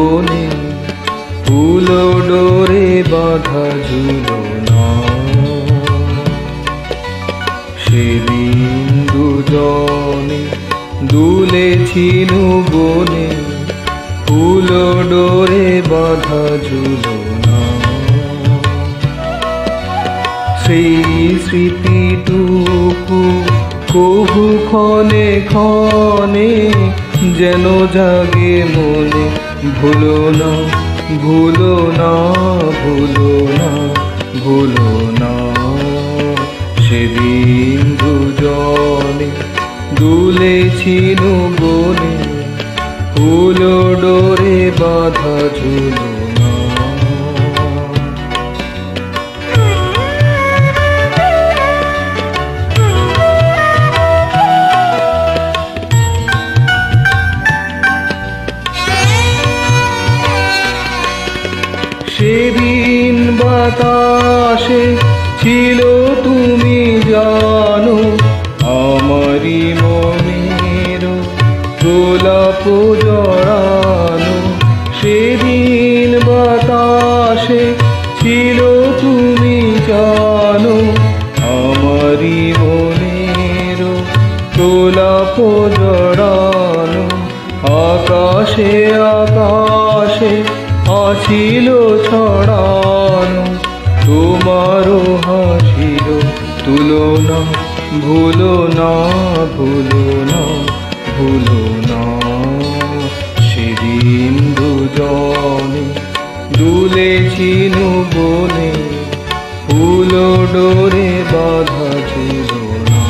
বনে ফুল ডোরে বাঁধা ঝুলনা। সেদিন দুজনে দুলেছিল বনে ফুল ডোরে বাঁধা ঝুলনা। সেই স্মৃতিটুকু কহু ক্ষণে ক্ষণে যেন জাগে মনে। ভুলো না ভুলো না ভুলো না ভুলো না। সেদিন দুজনে দুলেছিল বনে ফুল ডোরে বাঁধা ঝুলনা। সেদিন বাতাসে ছিল তুমি জানো আমারি মনের গোলাপ জড়ানো। সেদিন বাতাসে ছিল তুমি জানো আমারি মনের গোলাপ জড়ানো। আকাশে আকাশে আছিল ছড়ানো তোমারও হাসির তুলনা। ভুলো না ভুলো না ভুলো না। সেদিন দুজনে দুলেছিল বনে ফুল ডোরে বাঁধা ঝুলনা।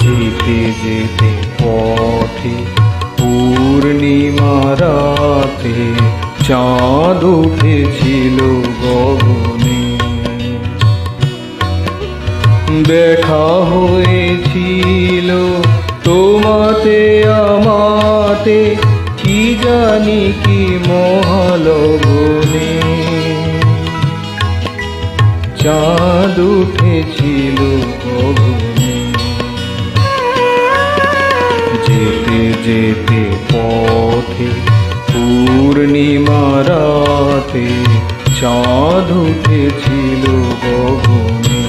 যেতে যেতে পথে পূর্ণিমা রাতে চাঁদ উঠেছিল গগনে। দেখা হয়েছিল তোমাতে আমাতে কি জানি কি মহালগনে। চাঁদ উঠেছিল গগনে। যেতে যেতে পথে পূর্ণিমা রাতে চাঁদ উঠেছিল গগনে।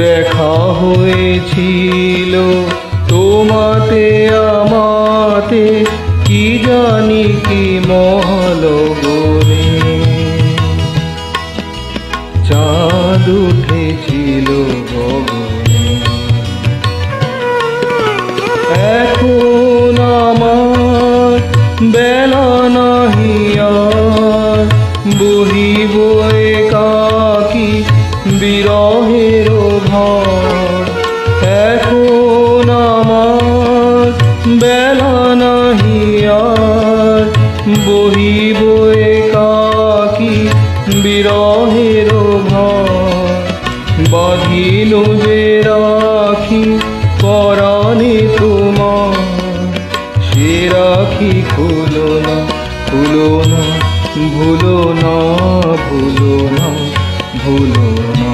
দেখা হয়েছিল তোমাতে আমাতে কি জানি কি মহালগনে। চাঁদ উঠেছিল গগনে। এখন আমার বেলা নাহি আর বহিব একাকী বিরহের ভার। এখন আমার বেলা নাহি আর বহিব একাকী বিরহের ভার। বাঁধিল যে রাখি পরাণে তোমার সে রাখি খুলো না খুলো না ভুলো না ভুলো না ভুলো না।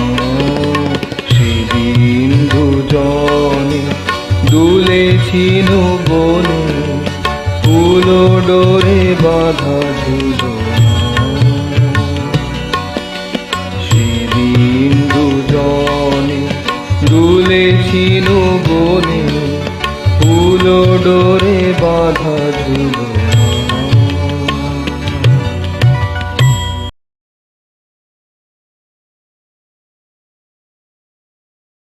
সেদিন দুজনে দুলেছিল বনে ফুল ডোরে বাঁধা ঝুলনা। সেদিন দুজনে দুলেছিল বনে ফুল ডোরে বাঁধা ঝুলনা।